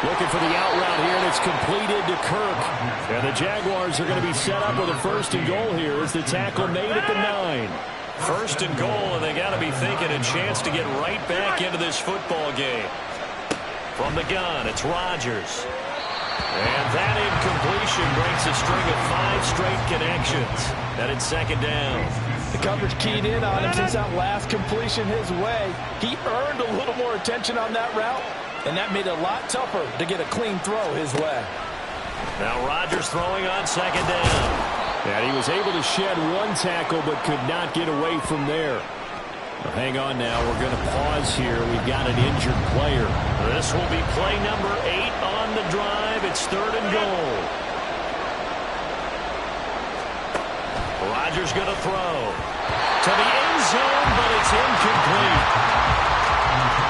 Looking for the out route here, and it's completed to Kirk. And the Jaguars are going to be set up with a 1st and goal here as the tackle made at the 9. 1st and goal, and they got to be thinking a chance to get right back into this football game. From the gun, it's Rodgers. And that incompletion breaks a string of 5 straight connections. And it's second down. The coverage keyed in on him since that last completion his way. He earned a little more attention on that route, and that made it a lot tougher to get a clean throw his way. Now Rodgers throwing on second down. And he was able to shed 1 tackle but could not get away from there. Well, hang on now. We're going to pause here. We've got an injured player. This will be play number 8 on the drive. It's 3rd and goal. Rodgers going to throw to the end zone, but it's incomplete.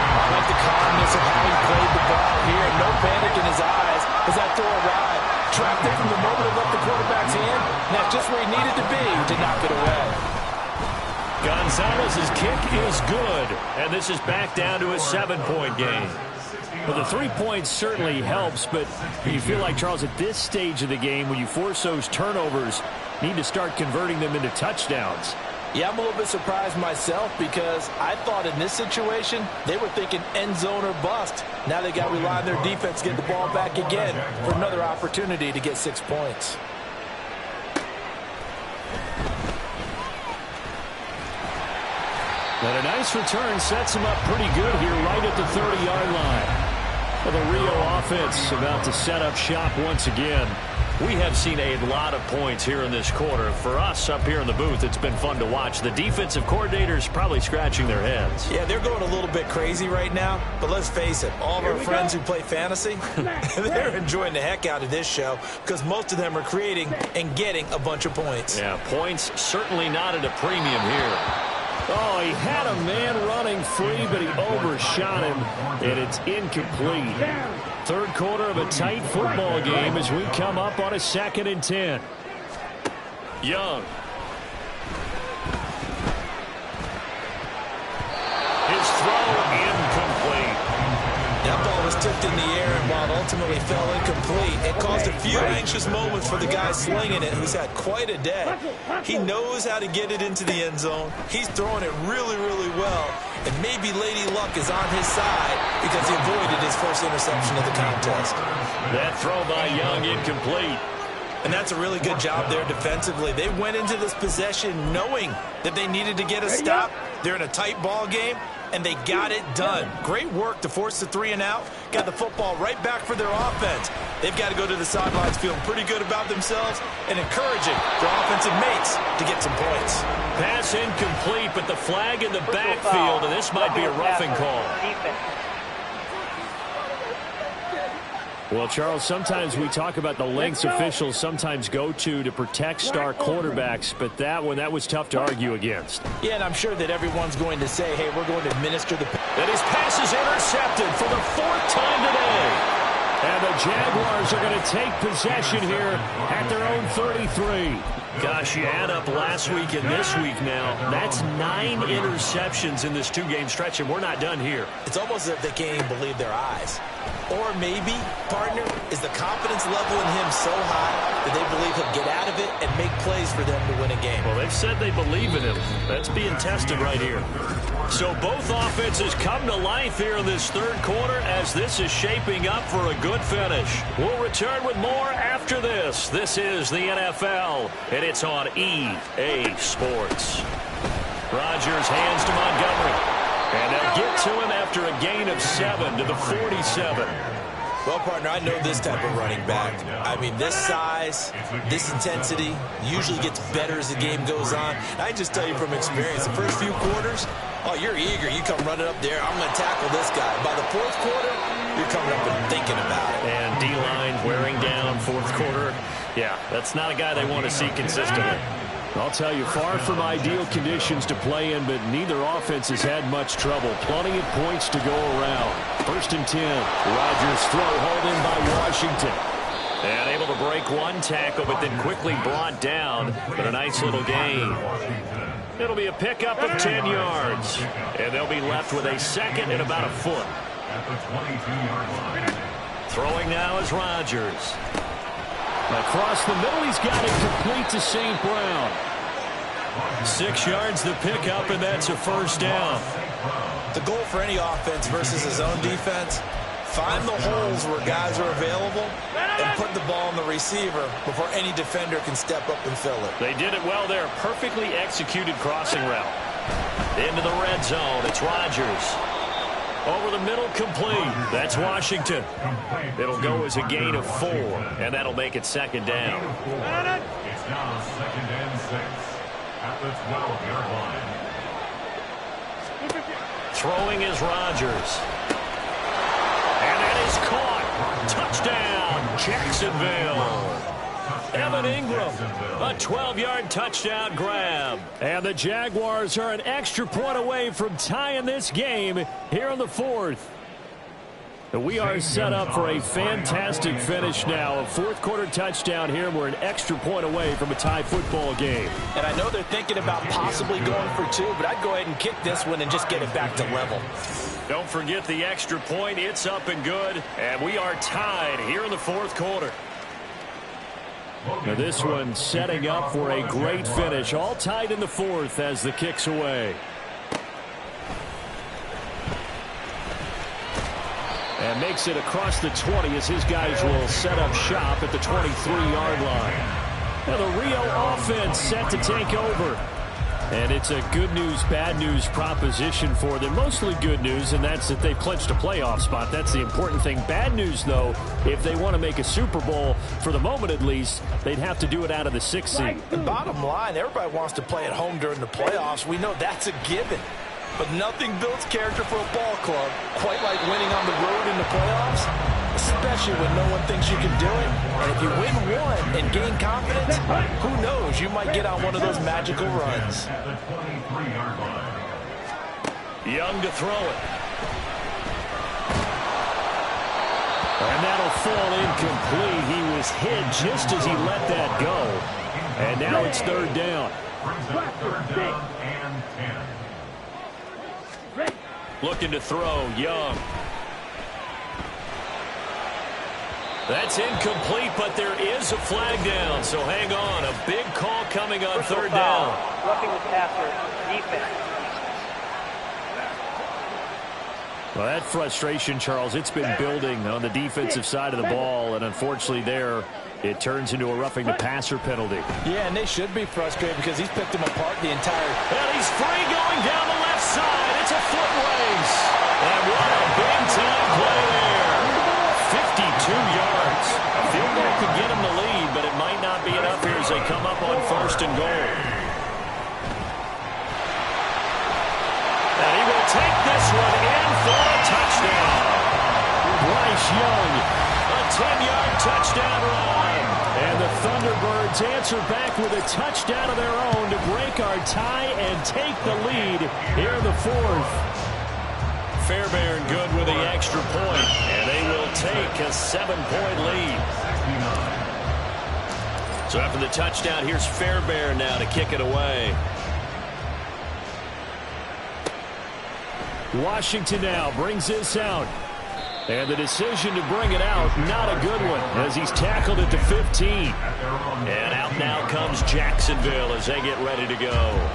I like the calmness of how he played the ball here. No panic in his eyes as that throw arrived. Tracked it from the moment it left the quarterback's hand, and that's just where he needed to be to knock it away. Gonzalez's kick is good, and this is back down to a 7-point game. Well, the 3 points certainly helps, but you feel like, Charles, at this stage of the game, when you force those turnovers, need to start converting them into touchdowns. Yeah, I'm a little bit surprised myself because I thought in this situation they were thinking end zone or bust. Now they got to rely on their defense to get the ball back again for another opportunity to get 6 points. But a nice return sets him up pretty good here right at the 30-yard line. Well, the Rio offense about to set up shop once again. We have seen a lot of points here in this quarter. For us up here in the booth, it's been fun to watch. The defensive coordinators probably scratching their heads. Yeah, they're going a little bit crazy right now, but let's face it, all of our friends who play fantasy, they're enjoying the heck out of this show because most of them are creating and getting a bunch of points. Yeah, points certainly not at a premium here. Oh, he had a man running free, but he overshot him, and it's incomplete. 3rd quarter of a tight football game as we come up on a 2nd and 10. Young. His throw incomplete. That ball was tipped in the air, and while it ultimately fell incomplete, it caused a few anxious moments for the guy slinging it, who's had quite a day. He knows how to get it into the end zone. He's throwing it really, really well, and maybe Lady Luck is on his side because he avoided his first interception of the contest. That throw by Young incomplete. And that's a really good job there defensively. They went into this possession knowing that they needed to get a stop. They're in a tight ball game, and they got it done. Great work to force the 3 and out. Got the football right back for their offense. They've got to go to the sidelines feeling pretty good about themselves and encouraging their offensive mates to get some points. Pass incomplete, but the flag in the backfield, and this might be a roughing call. Well, Charles, sometimes we talk about the lengths officials sometimes go to protect star quarterbacks, but that one, that was tough to argue against. Yeah, and I'm sure that everyone's going to say, hey, we're going to administer the... And his pass is intercepted for the 4th time today. And the Jaguars are going to take possession here at their own 33. Gosh, you add up last week and this week now. That's 9 interceptions in this 2-game stretch, and we're not done here. It's almost as if they can't even believe their eyes. Or maybe, partner, is the confidence level in him so high that they believe he'll get out of it and make plays for them to win a game. Well, they've said they believe in him. That's being tested right here. So both offenses come to life here in this 3rd quarter as this is shaping up for a good finish. We'll return with more after this. This is the NFL, and it's on EA Sports. Rodgers hands to Montgomery. And they'll get to him after a gain of 7 to the 47. Well, partner, I know this type of running back. I mean, this size, this intensity usually gets better as the game goes on. I just tell you from experience, the first few quarters, oh, you're eager. You come running up there, I'm going to tackle this guy. By the fourth quarter, you're coming up and thinking about it. And D-line wearing down fourth quarter. Yeah, that's not a guy they want to see consistently. I'll tell you, far from ideal conditions to play in, but neither offense has had much trouble. Plenty of points to go around. 1st and 10. Rodgers throw hauled in by Washington. And able to break one tackle, but then quickly brought down. But a nice little gain. It'll be a pickup of 10 yards. And they'll be left with a second and about a foot. At the 22-yard line. Throwing now is Rodgers. Across the middle, he's got it complete to St. Brown. 6 yards the pickup, and that's a first down. The goal for any offense versus his own defense, find the holes where guys are available and put the ball on the receiver before any defender can step up and fill it. They did it well there. Perfectly executed crossing route. Into the red zone. It's Rodgers. Over the middle, complete. That's Washington. It'll go as a gain of 4, and that'll make it second down. It's now 2nd and 6 at the 12-yard line. Throwing is Rodgers. And that is caught. Touchdown, Jacksonville. Evan Ingram, a 12-yard touchdown grab. And the Jaguars are an extra point away from tying this game here in the 4th. We are set up for a fantastic finish now. A fourth-quarter touchdown here, and we're an extra point away from a tie football game. And I know they're thinking about possibly going for 2, but I'd go ahead and kick this one and just get it back to level. Don't forget the extra point. It's up and good, and we are tied here in the fourth quarter. Now this one setting up for a great finish. All tied in the 4th as the kick's away. And makes it across the 20 as his guys will set up shop at the 23-yard line. Now the Rio offense set to take over. And it's a good news, bad news proposition for them. Mostly good news, and that's that they've clinched a playoff spot. That's the important thing. Bad news, though, if they want to make a Super Bowl, for the moment at least, they'd have to do it out of the 6th seed. The bottom line, everybody wants to play at home during the playoffs. We know that's a given. But nothing builds character for a ball club quite like winning on the road in the playoffs, especially when no one thinks you can do it. And if you win one and gain confidence, who knows, you might get on one of those magical runs. At the 23-yard line. Young to throw it. And that'll fall incomplete. He was hit just as he let that go. And now it's 3rd down. Brings up 3rd down and 10. Looking to throw, Young. That's incomplete, but there is a flag down, so hang on. A big call coming on 3rd down. Roughing the passer, defense. Well, that frustration, Charles, it's been building on the defensive side of the ball, and unfortunately there, it turns into a roughing the passer penalty. Yeah, and they should be frustrated because he's picked them apart the entire... And he's free going down the left side. It's a foot race. And what a big-time play there. 52 yards. A field goal could get him the lead, but it might not be enough here as they come up on 1st and goal. And he will take this one in for a touchdown. Bryce Young, a 10-yard touchdown run. And the Thunderbirds answer back with a touchdown of their own to break our tie and take the lead here in the 4th. Fairbairn good with the extra point, and they will take a 7-point lead. So after the touchdown, here's Fairbairn now to kick it away. Washington now brings this out. And the decision to bring it out, not a good one, as he's tackled at the 15. And out now comes Jacksonville as they get ready to go.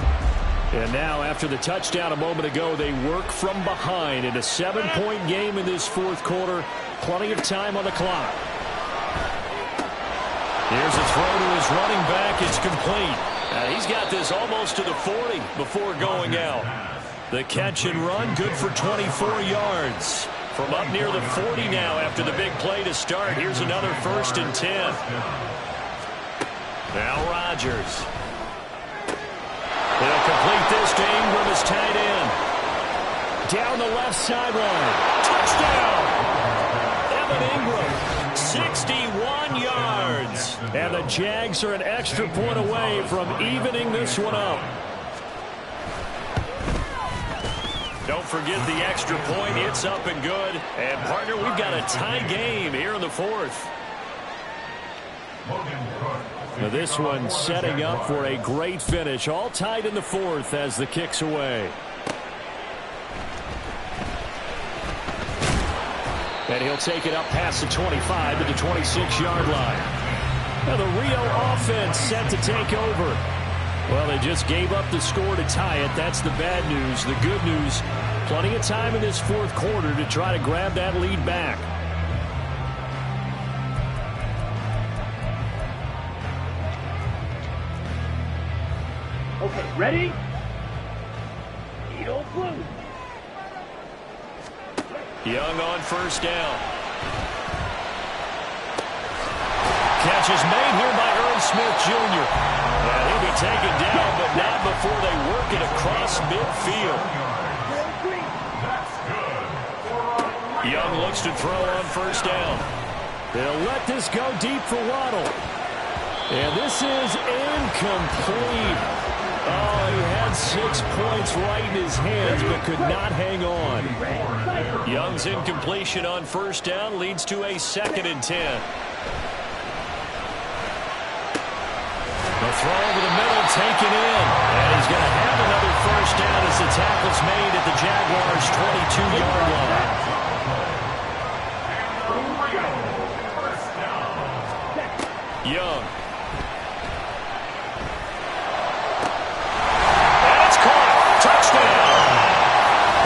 And now, after the touchdown a moment ago, they work from behind in a 7-point game in this 4th quarter. Plenty of time on the clock. Here's a throw to his running back. It's complete. He's got this almost to the 40 before going out. The catch and run, good for 24 yards. From up near the 40 now after the big play to start. Here's another 1st and 10. Now Rodgers. They'll complete this to Ingram as tight end. Down the left sideline. Touchdown! Evan Ingram, 61 yards. And the Jags are an extra point away from evening this one up. Don't forget the extra point. It's up and good. And, partner, we've got a tie game here in the 4th. Now this one setting up for a great finish. All tied in the 4th as the kick's away. And he'll take it up past the 25 to the 26-yard line. Now the Rio offense set to take over. Well, they just gave up the score to tie it. That's the bad news. The good news, plenty of time in this 4th quarter to try to grab that lead back. Okay, ready? Eagle blue. Young on 1st down. Catch is made here by Irv Smith Jr. And he'll be taken down, but not before they work it across midfield. Young looks to throw on 1st down. They'll let this go deep for Waddle. And this is incomplete. Oh, he had 6 points right in his hands, but could not hang on. Young's incompletion on 1st down leads to a 2nd and 10. The throw over the middle taken in. And he's going to have another 1st down as the tackle's made at the Jaguars' 22-yard line. Young. And it's caught. Touchdown.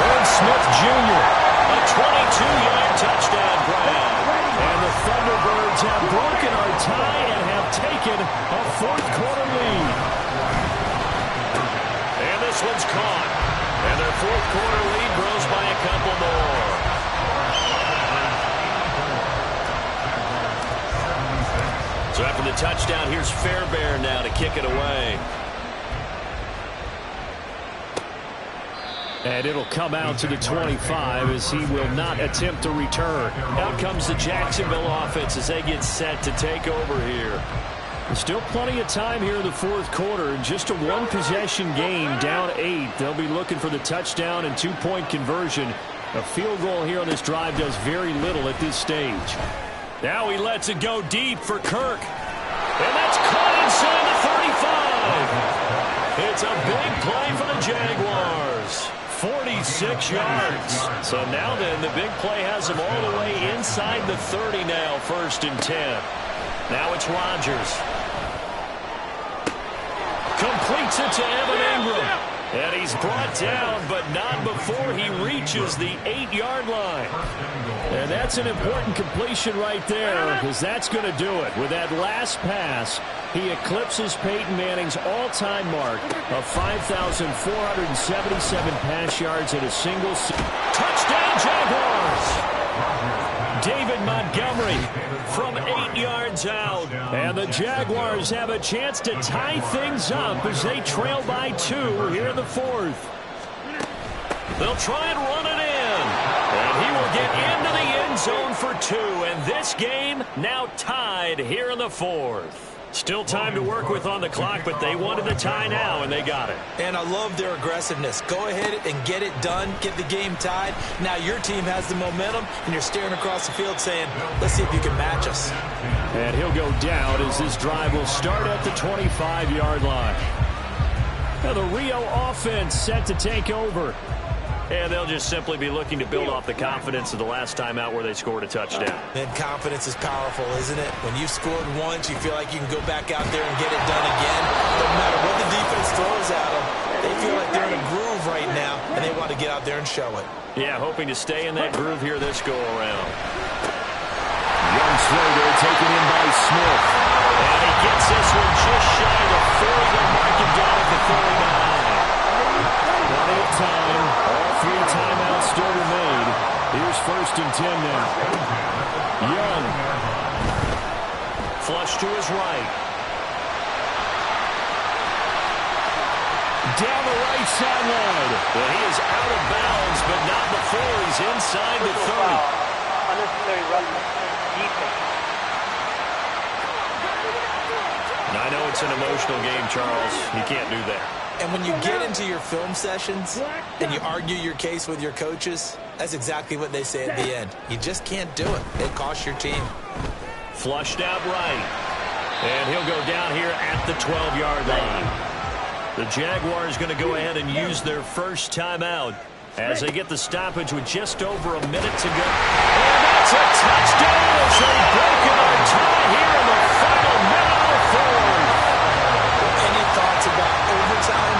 Irv Smith Jr. A 22-yard touchdown grab. And the Thunderbirds have broken our tie and have taken a 4th quarter lead. And this one's caught. And their 4th quarter lead grows by a couple more. So after the touchdown, here's Fairbairn now to kick it away. And it'll come out to the 25 as he will not attempt to return. Out comes the Jacksonville offense as they get set to take over here. There's still plenty of time here in the 4th quarter. Just a 1-possession game, down 8. They'll be looking for the touchdown and 2-point conversion. A field goal here on this drive does very little at this stage. Now he lets it go deep for Kirk. And that's caught inside the 35. It's a big play for the Jaguars. 46 yards. So now then, the big play has them all the way inside the 30 now, 1st and 10. Now it's Rodgers. Completes it to Evan Ingram. And he's brought down, but not before he reaches the 8-yard line. And that's an important completion right there, because that's going to do it. With that last pass, he eclipses Peyton Manning's all-time mark of 5,477 pass yards in a single season. Touchdown, Jaguars! David Montgomery from 8 yards out. And the Jaguars have a chance to tie things up as they trail by 2 here in the 4th. They'll try and run it in. And he will get into the end zone for 2. And this game now tied here in the 4th. Still time to work with on the clock, but they wanted the tie now, and they got it. And I love their aggressiveness. Go ahead and get it done. Get the game tied. Now your team has the momentum, and you're staring across the field saying, let's see if you can match us. And he'll go down as this drive will start at the 25-yard line. Now the Rio offense set to take over. And they'll just simply be looking to build off the confidence of the last time out where they scored a touchdown. And confidence is powerful, isn't it? When you've scored once, you feel like you can go back out there and get it done again. No matter what the defense throws at them, they feel like they're in a groove right now, and they want to get out there and show it. Yeah, hoping to stay in that groove here this go-around. Young throw there taken in by Smith. And he gets this one just shy of the 40. They'll mark him down at the 49. Plenty of time. All 3 timeouts still remain. Here's first and 10 now. Young. Flush to his right. Down the right sideline. Well, he is out of bounds, but not before he's inside the 30. Unnecessary roughness. Defense. And I know it's an emotional game, Charles. You can't do that. And when you get into your film sessions and you argue your case with your coaches, that's exactly what they say at the end. You just can't do it. It costs your team. Flushed out right. And he'll go down here at the 12-yard line. The Jaguars going to go ahead and use their first timeout as they get the stoppage with just over a minute to go. And that's a touchdown as they break our tie here in the final minute of the fourth. Any thoughts about overtime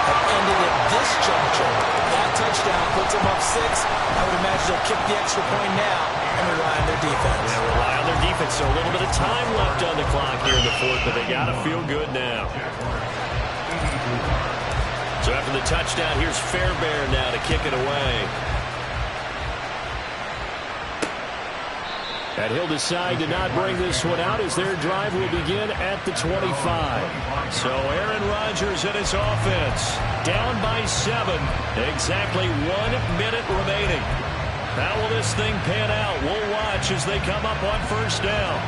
have ended at this juncture. That touchdown puts them up 6. I would imagine they'll kick the extra point now and rely on their defense. Yeah, rely on their defense. So a little bit of time left on the clock here in the fourth, but they got to feel good now. So after the touchdown, here's Fairbairn now to kick it away. And he'll decide to not bring this one out as their drive will begin at the 25. So Aaron Rodgers and his offense down by 7. Exactly 1 minute remaining. How will this thing pan out? We'll watch as they come up on first down.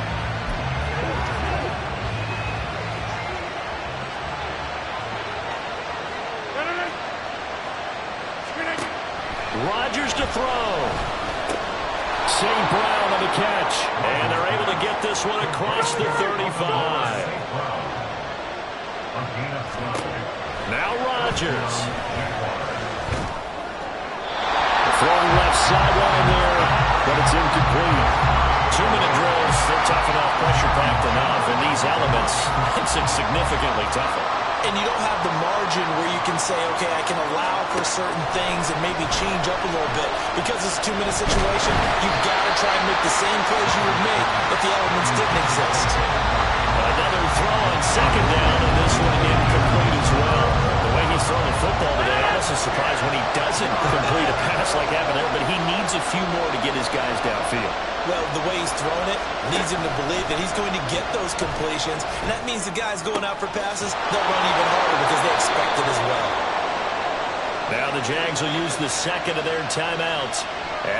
Rodgers to throw. St. Brown on the catch. And they're able to get this one across the 35. Now Rodgers. Throwing left sideline there, but it's incomplete. 2-minute drills, they're tough enough, pressure-packed enough, and these elements makes it significantly tougher. And you don't have the margin where you can say, okay, I can allow for certain things and maybe change up a little bit. Because it's a 2-minute situation, you've got to try and make the same plays you would make if the elements didn't exist. Another throw on second down, and this one incomplete as well. The way he's throwing the football today, I'm also surprised when he doesn't complete a pass like happened there, but he needs a few more to get his guys downfield. Well, the way he's throwing it leads him to believe that he's going to get those completions, and that means the guys going out for passes, they'll run even harder because they expect it as well. Now the Jags will use the second of their timeouts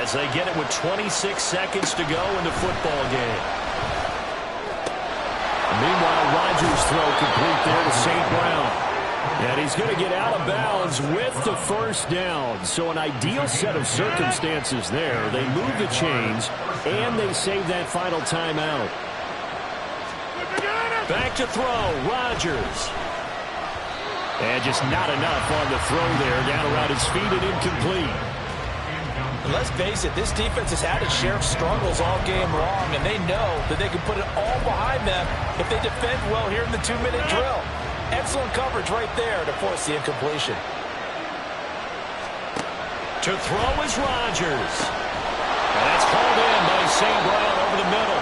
as they get it with 26 seconds to go in the football game. Meanwhile, Rodgers' throw complete there to St. Brown. And he's going to get out of bounds with the first down. So an ideal set of circumstances there. They move the chains, and they save that final timeout. Back to throw, Rodgers. And just not enough on the throw there. Down around his feet and incomplete. And let's face it, this defense has had its share of struggles all game long, and they know that they can put it all behind them if they defend well here in the 2-minute drill. Excellent coverage right there to force the incompletion. To throw is Rodgers. And that's hauled in by St. Brown over the middle.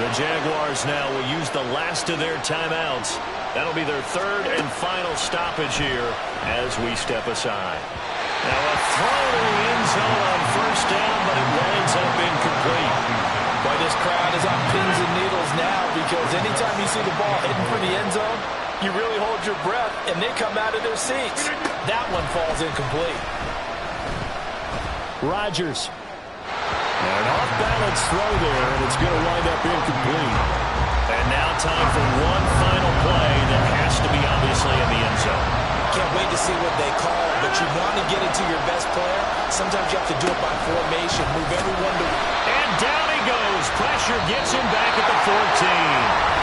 The Jaguars now will use the last of their timeouts. That'll be their third and final stoppage here as we step aside. Now a throw to the end zone on first down, but it winds up incomplete. Boy, this crowd is on pins and needles now because anytime you see the ball heading for the end zone, you really hold your breath, and they come out of their seats. That one falls incomplete. Rodgers. And an off-balance throw there, and it's going to wind up incomplete. And now time for one final play that has to be obviously in the end zone. Can't wait to see what they call, but you want to get it to your best player. Sometimes you have to do it by formation, move everyone to... And down he goes. Pressure gets him back at the 14.